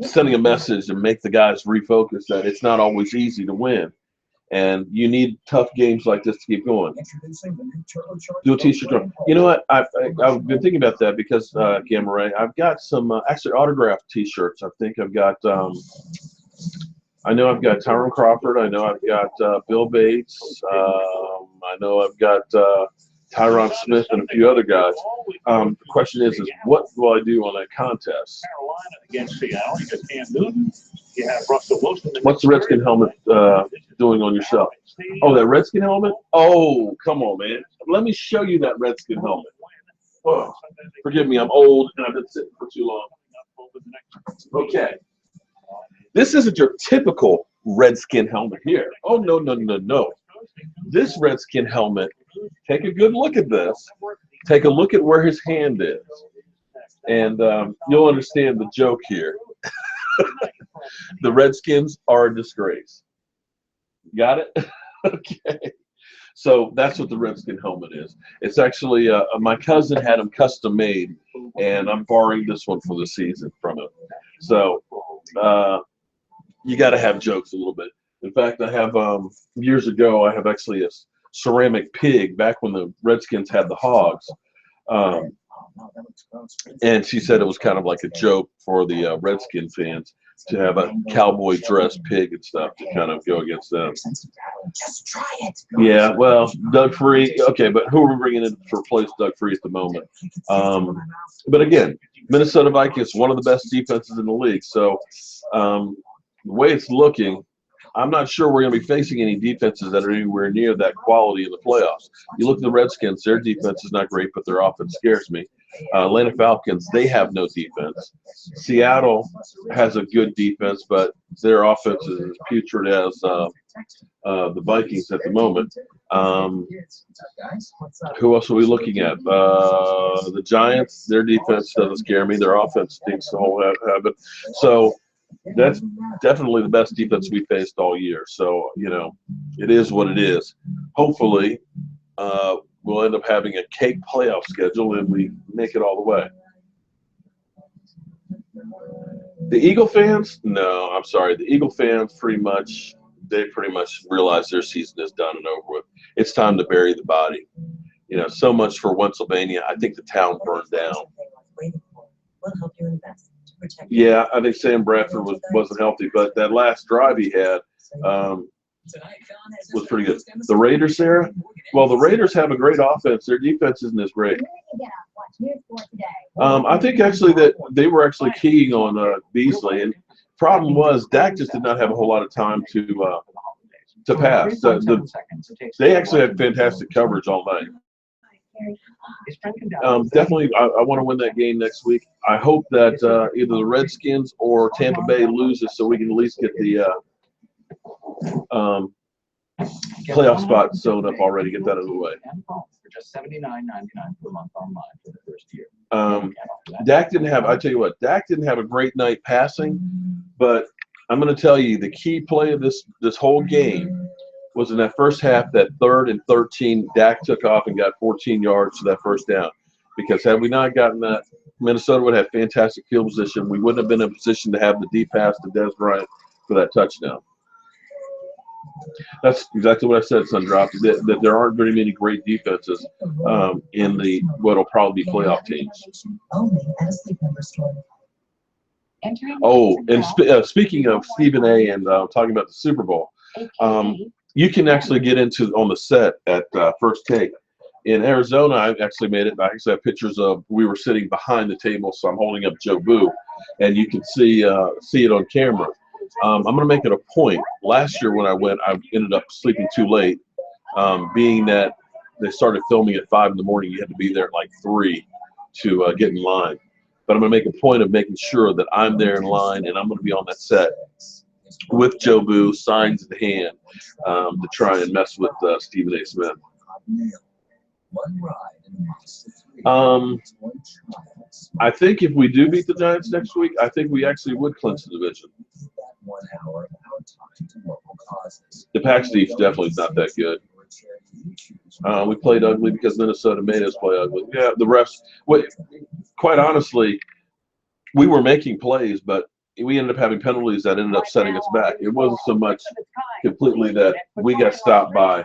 sending a message and make the guys refocus that it's not always easy to win. And you need tough games like this to keep going. Do a T-shirt drawing. You know what? I've been thinking about that because, Gamma Ray, I've got some actually autographed T-shirts. I think I've got I know I've got Tyrone Crawford. I know I've got Bill Bates. I know I've got Tyron Smith and a few other guys. The question is what will I do on that contest? Carolina against Seattle. You got Cam Newton. You have Russell Wilson. What's the Redskin helmet doing on yourself? Oh, that Redskin helmet? Oh, come on, man. Let me show you that Redskin helmet. Oh, forgive me, I'm old and I've been sitting for too long. Okay. This isn't your typical Redskin helmet here. Oh, no, no, no, no. This Redskin helmet, take a good look at this. Take a look at where his hand is. And you'll understand the joke here. The Redskins are a disgrace. Got it? Okay. So that's what the Redskin helmet is. It's actually my cousin had them custom made, and I'm borrowing this one for the season from him. So you got to have jokes a little bit. In fact, I have years ago, I have actually a ceramic pig back when the Redskins had the Hogs. And she said it was kind of like a joke for the Redskin fans to have a cowboy dress pig and stuff to kind of go against them. Yeah, well, Doug Free. Okay, but who are we bringing in to replace Doug Free at the moment? But again, Minnesota Vikings, one of the best defenses in the league. So the way it's looking, I'm not sure we're going to be facing any defenses that are anywhere near that quality in the playoffs. You look at the Redskins, their defense is not great, but their offense scares me. Atlanta Falcons, they have no defense. Seattle has a good defense, but their offense is as putrid as the Vikings at the moment. Who else are we looking at? The Giants, their defense doesn't scare me. Their offense stinks the whole habit. So that's definitely the best defense we faced all year. So, you know, it is what it is. Hopefully, we'll end up having a cake playoff schedule and we make it all the way. The Eagle fans? No, I'm sorry. The Eagle fans pretty much realize their season is done and over with. It's time to bury the body. You know, so much for Pennsylvania. I think the town burned down. We'll help you invest. Yeah, I think Sam Bradford wasn't healthy, but that last drive he had was pretty good. The Raiders, Sarah? Well, the Raiders have a great offense. Their defense isn't as great. I think actually that they were actually keying on Beasley, and problem was Dak just did not have a whole lot of time to pass. They actually had fantastic coverage all night. Definitely, I want to win that game next week. I hope that either the Redskins or Tampa Bay loses so we can at least get the playoff spot sewn up already, get that out of the way. Dak didn't have, I tell you what, Dak didn't have a great night passing, but I'm going to tell you the key play of this whole game was in that first half, that 3rd and 13, Dak took off and got 14 yards to that first down. Because had we not gotten that, Minnesota would have fantastic field position. We wouldn't have been in a position to have the deep pass to Des Bryant for that touchdown. That's exactly what I said, Sundrop, that there aren't very many great defenses in the what'll probably be playoff teams. Oh, and speaking of Stephen A. and talking about the Super Bowl, you can actually get into on the set at First Take. In Arizona, I actually made it. I actually have pictures of we were sitting behind the table, so I'm holding up Joe Boo, and you can see it on camera. I'm going to make it a point. Last year when I went, I ended up sleeping too late, being that they started filming at 5 in the morning. You had to be there at like 3 to get in line. But I'm going to make a point of making sure that I'm there in line, and I'm going to be on that set with Joe Boo, signs in hand, to try and mess with Stephen A. Smith. I think if we do beat the Giants next week, I think we actually would clinch the division. The Packers defense definitely is not that good. We played ugly because Minnesota made us play ugly. Yeah, the refs. Quite honestly, we were making plays, but we ended up having penalties that ended up setting us back. It wasn't so much completely that we got stopped by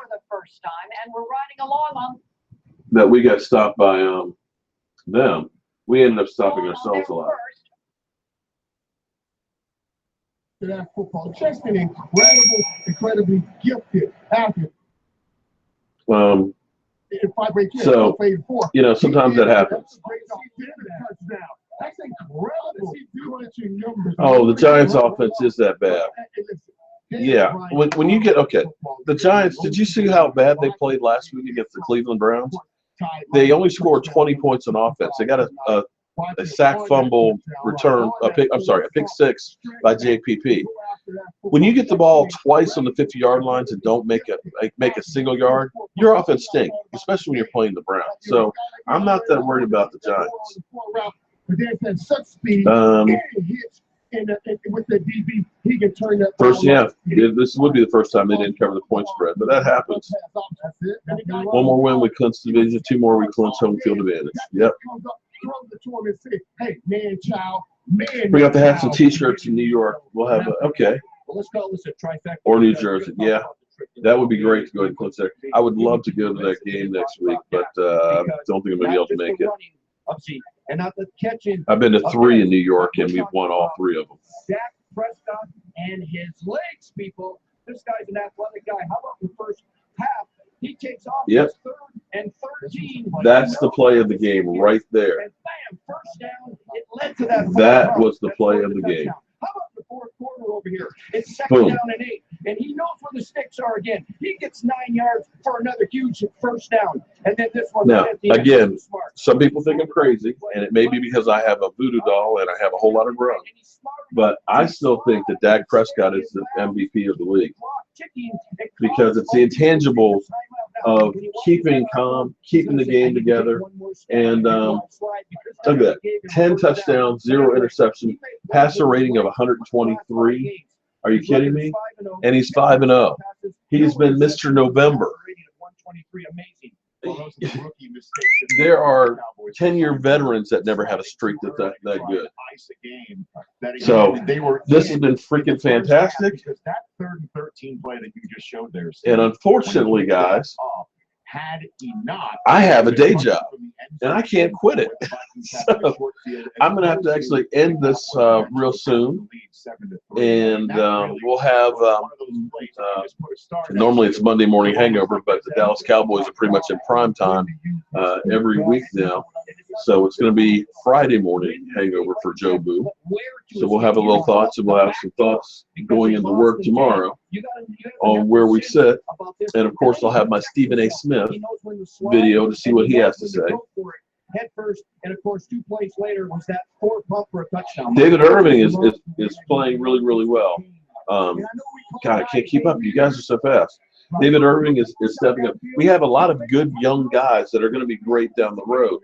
them. We ended up stopping ourselves a lot. That football, just an incredibly gifted athlete. So, sometimes that happens. That's incredible. Oh, the Giants' offense is that bad. Yeah, when you get the Giants. Did you see how bad they played last week against the Cleveland Browns? They only scored 20 points on offense. They got a sack, fumble, return, a pick six by JPP. When you get the ball twice on the 50-yard lines and don't make a single yard, your offense stinks, especially when you're playing the Browns. So I'm not that worried about the Giants. With the DB, he can turn that this would be the first time they didn't cover the point spread, but that happens. One more win, we clinch the division. 2 more, we clinch home field advantage. Yep. We got to have some T-shirts in New York. We'll have or New Jersey. Yeah, that would be great to go ahead and clinch there. I would love to go to that game next week, but I don't think I'm going to be able to make it. I've been to 3 in New York, and we've won all 3 of them. Dak Prescott and his legs, people. This guy's an athletic guy. How about the first half? He takes off. Yep. 3rd and 13. That's the play of the game right there. And bam, first down. It led to that. That was the play of the game. How about the 4th quarter over here? It's 2nd down and 8, and he knows where the sticks are again. He gets 9 yards for another huge first down, and then this one. Now, again, some people think I'm crazy, and it may be because I have a voodoo doll and I have a whole lot of growth. But I still think that Dak Prescott is the MVP of the league because it's the intangibles of keeping calm, keeping the game together, and look at that: 10 touchdowns, 0 interceptions, passer rating of 123. Are you kidding me? And he's 5-0. He's been Mr. November. There are 10-year veterans that never had a streak that good. So this has been freaking fantastic. That 3rd and 13 play that you just showed there. And unfortunately, guys, had he not, I have a day job, and I can't quit it. So I'm going to have to actually end this real soon, and we'll have normally it's Monday morning hangover, but the Dallas Cowboys are pretty much in prime time every week now. So it's going to be Friday morning hangover for Joe Boo. So we'll have a little thoughts, and we'll have some thoughts going into work tomorrow on where we sit. And, of course, I'll have my Stephen A. Smith video to see what he has to say. Head first, and of course, 2 plays later was that 4th pump for a touchdown. David Irving is playing really, really well. God, I can't keep up. You guys are so fast. David Irving is stepping up. We have a lot of good young guys that are going to be great down the road.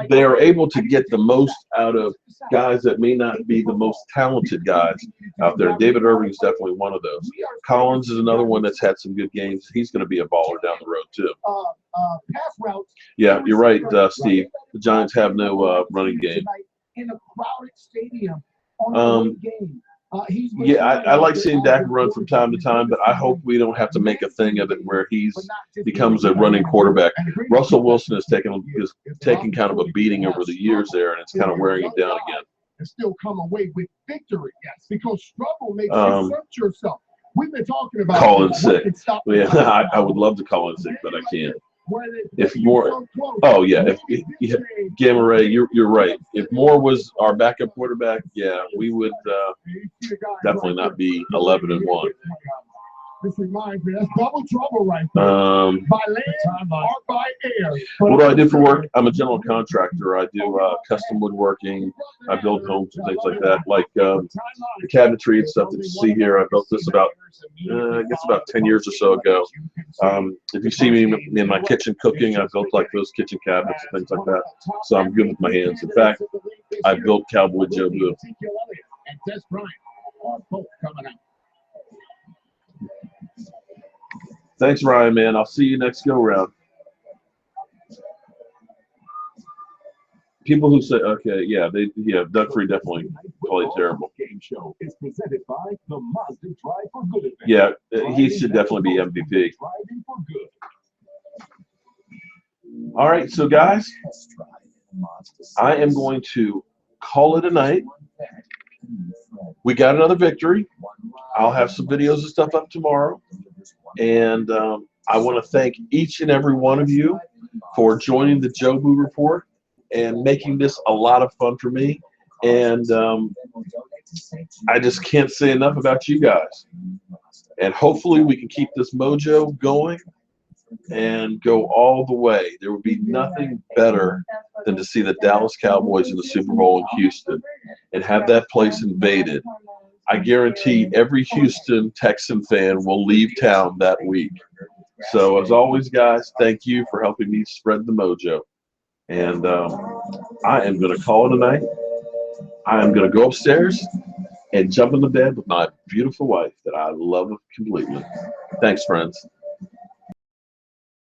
They are able to get the most out of guys that may not be the most talented guys out there. David Irving is definitely one of those. Collins is another one that's had some good games. He's going to be a baller down the road, too. Yeah, you're right, Steve. The Giants have no running game. Yeah, I like seeing Dak run from time to time, but I hope we don't have to make a thing of it where he's becomes a running quarterback. Russell Wilson is taking kind of a beating over the years there, and it's kind of wearing him down again. And still come away with victory, yes, because struggle makes you search yourself. We've been talking about calling sick. Yeah, I would love to call in sick, but I can't. If Moore, oh yeah, if Gamma Ray, you're right. If Moore was our backup quarterback, yeah, we would definitely not be 11-1. This reminds me, that's double trouble right there. By land or by air. What do I do for work? I'm a general contractor. I do custom woodworking. I build homes and things like that. Like the cabinetry and stuff that you see here. I built this about, I guess about 10 years or so ago. If you see me in my kitchen cooking, I built like those kitchen cabinets and things like that. So I'm good with my hands. In fact, I built Cowboy Joe Blue. And Des Bryant are both coming out. Thanks, Ryan, man. I'll see you next go-round. People who say, okay, yeah, Doug Free definitely played terrible. Yeah, he should definitely be MVP. All right, so guys, I am going to call it a night. We got another victory. I'll have some videos and stuff up tomorrow. And I want to thank each and every one of you for joining the Joe Boo Report and making this a lot of fun for me. And I just can't say enough about you guys. And hopefully we can keep this mojo going and go all the way. There would be nothing better than to see the Dallas Cowboys in the Super Bowl in Houston and have that place invaded. I guarantee every Houston Texan fan will leave town that week. So as always, guys, thank you for helping me spread the mojo. And I am going to call it a night. I am going to go upstairs and jump in the bed with my beautiful wife that I love completely. Thanks, friends.